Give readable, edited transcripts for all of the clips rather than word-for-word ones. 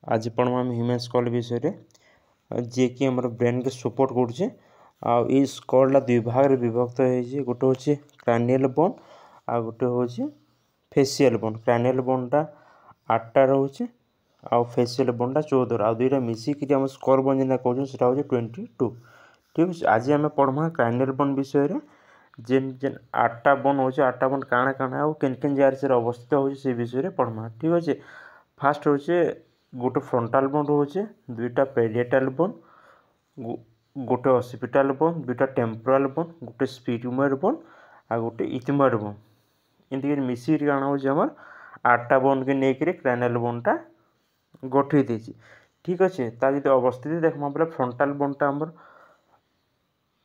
आज पढ़वा आम ह्यूमन स्कल विषय जी कि आम ब्रेन के सपोर्ट करुचे आई स्कलटा दुई भाग में विभक्त हो गोटे हूँ क्रानियल बोन आ गोटे हूँ फेसियल बोन। क्रानियल बोनटा 8टा रोचे आ फेसियल बोनटा 14 आ दुईटा मिसिक आम स्कल बोन जेना कहूँ से 22। ठीक है आज आम पढ़वा क्रानियल बोन विषय जेन जेन 8टा बोन हो 8टा बोन काଣା काଣା आ केन केन जगह से अवस्थित हो विषय पढ़वा। ठीक अच्छे फास्ट हूँ गोटे फ्रंटाल बोन रोचे दुईटा पेरिएटाल बोन गोटे ऑसिपिटाल बोन दुईटा टेम्पोराल बोन गोटे स्पिग्मोइड बोन आ गोटे इथमोइड बोन एमती मिसिक काण हो 8टा बोन के लेकर क्रानियल बोनटा गठे देती। ठीक अच्छे तार जो अवस्थिति देखमा बोले फ्रंटाल बोनटा आम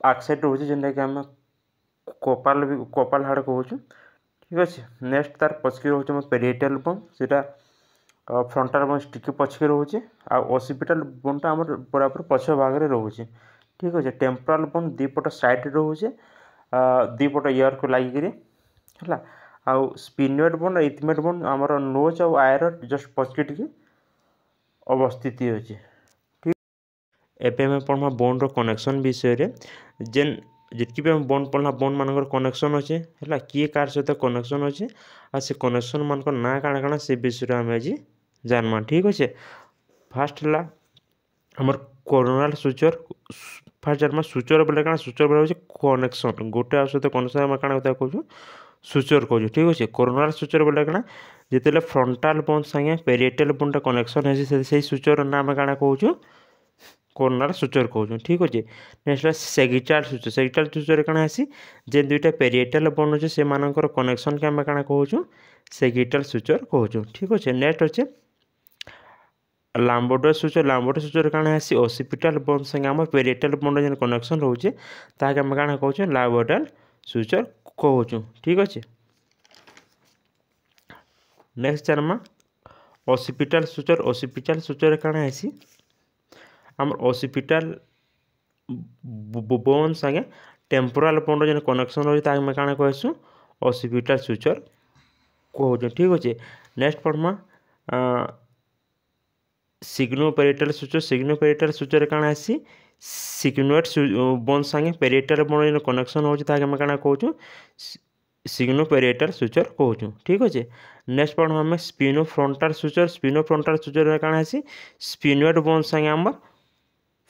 आक्साइड रोचे जेनटा कि आम कोपाल हाड़ कहूँ। ठीक अच्छे नेक्स्ट तार पछके रोचे पेरिएटाल बोन से फ्रंटाल बोन टिके पछके रोचे आ ऑसिपिटाल बोनटा आम बराबर पछ भाग में रोचे। ठीक अच्छे टेम्पोराल बोन दीपट साइड रोचे दीपट इयर को लगिक है आउ स्पिग्मोइड बोन इथमोइड बोन आमर नोज और आयर जस्ट पछके टिके अवस्थित अच्छे। ठीक एवं पढ़वा बोन रो कनेक्शन विषय जेन जितकी भी बोन पढ़ला बोन मान कनेक्शन अच्छे है किए कार सहित कनेक्शन अच्छे आ से कनेक्शन मान ना काଣା काଣା से विषय आम आज जानमा। ठीक अच्छे फास्ट है आमर कोरोनाल सुचर फास्ट जानमा सुचर बोले क्या सुचर बोले कनेक्शन गोटे सहित कनेक्शन आम क्या कहूँ सुचर कहूँ। ठीक अच्छे कोरोनाल सुचर बोले क्या जिते फ्रंटाल बोन संगे पेरिएटाल बोनटा कनेक्शन है से सुचर ना आम क्या कहूँ कोरोनाल सुचर कहूँ। ठीक अच्छे नेक्स्ट सेगिटाल सुचर क्या आसी जे दुईटा पेरिएटाल बोन अच्छे से कनेक्शन के आम क्या कहूँ सेगिटाल सुचर कहूँ। ठीक अच्छे नेक्स्ट अच्छे लाम्बोडर सुचर क्या आसी ऑसिपिटाल बोन संगे आम पेरिएटाल बोन जो कनेक्शन रोचे ताकि आम क्या कहूँ लाम्बोडर सुचर कहूँ। ठीक अच्छे नेक्स्ट जानमा ऑसिपिटाल सुचर क्या आसी आम ऑसिपिटाल बोन संगे टेम्पोराल बोन जो कनेक्शन रोचे आम क्या कहूँ ऑसिपिटाल सुचर कहूँ। ठीक अच्छे नेक्स्ट पढ़मा सिग्नोपेरिएटाल सुचर क्या आसी सिग्मोइड बोन संगे पेरिएटाल बोन जो कनेक्शन होता है आम क्या कहूँ सिग्नोपेरिएटाल सुचर कहूँ। ठीक अच्छे नेक्स्ट पढ़वा आम स्पिनोफ्रंटाल सुचर क्या आसी स्पिग्मोइड बोन संगे आम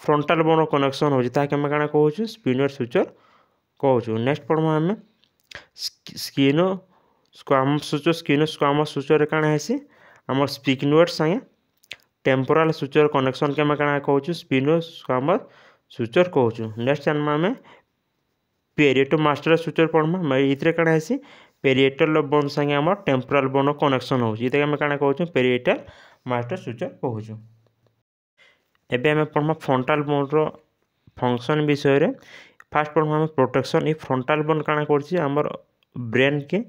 फ्रंटाल बोन कनेक्शन होता है आम क्या कहूँ स्पिग्मोइड सुचर कहूँ। नेक्स्ट पढ़वा आम स्क्वामस सुचर क्या आसी आम स्पिग्मोइड संगे टेम्पोराल सुचर कनेक्शन के आम क्या कहूँ स्पिनोस्क्वामस सुचर कहूँ। नेक्स्ट जानमा आम पेरिएटोमास्टर सुचर पढ़मा ये क्या आसी पेरिएटाल बोन संगे आम टेम्पोराल बोन कनेक्शन हो आम क्या कहूँ पेरिएटाल मास्टर सुचर कहूँ। एवं आम पढ़मा फ्रंटाल बोन रो फंक्शन विषय फास्ट पढ़मा आम प्रोटेक्शन ये फ्रंटाल बोन क्या कर ब्रेन के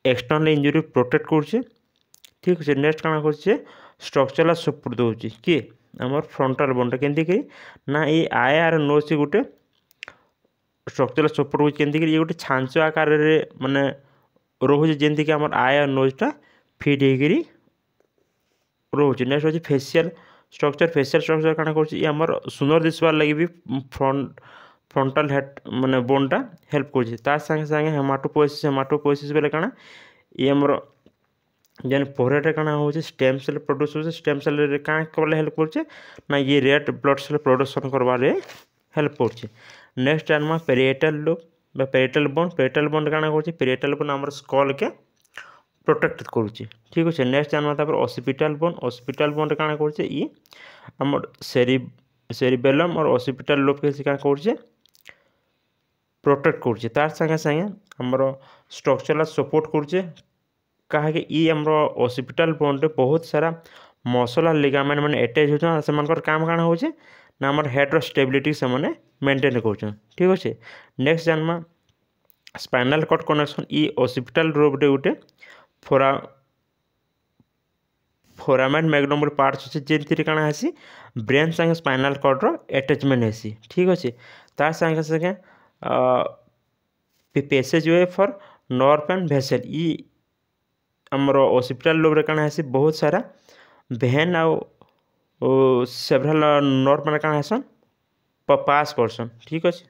एक्सटर्नल इंजुरी प्रोटेक्ट करुचे। ठीक अच्छे नेक्स्ट क्या कर स्ट्रक्चरल सपोर्ट दूसरी किए आम फ्रंटाल बोनटा केमती ना ये आई आर नोज से गोटे स्ट्रक्चरल सपोर्ट केमती ये गोटे छांच आकार माने रोचे जमीक आम आई आर नोजटा फिट रोचे। नेक्स्ट हूँ फेसियल स्ट्रक्चर क्या कर सुंदर दिशबार लगे भी फ्रंटाल हेड माने बोनटा हेल्प कर संगे संगे हेमाटोपोएसिस बोले क्या ये आमर जेन फोरहेड क्या हो स्टेम सेल प्रोड्यूस हो स्टेम सेल क्या कले हेल्प कर ना ये रेड ब्लड सेल प्रोडक्शन करवार हेल्प कर। नेक्स्ट जानमा पेरिएटाल लोब पेरिएटाल बोन क्या कर पेरिएटाल बोन आम स्कल के प्रोटेक्ट करुचे। ठीक अच्छे नेक्स्ट जानमा ऑसिपिटाल बोन क्या कर आम सेरिबेलम और ऑसिपिटाल लोब के क्या कर प्रोटेक्ट करुचे तार संगे संगे आमर स्ट्रक्चरल सपोर्ट करुचे कहाँकि ये आम ऑसिपिटाल बोन रे बहुत सारा मसल और लिगामेंट मैंने अटैच होता से काम काण हो ना आम हेड स्टेबिलिटी से मेंटेन कर। ठीक अच्छे नेक्स्ट जानमा स्पाइनल कट कनेक्शन ये ऑसिपिटाल लोब रे गोटे फोरामेन मैग्नम पार्ट्स अच्छे जेनती क्या आसी ब्रेन संगे स्पाइनल कट रो अटैचमेंट हेसी। ठीक अच्छे तार संगे संगे passage way for nerve and vessel ये आमर ऑसिपिटाल लोब रे क्या आसी बहुत सारा भेन आउ सेभराल नर्व मैंने काण हेसन पास करसन। ठीक अच्छे।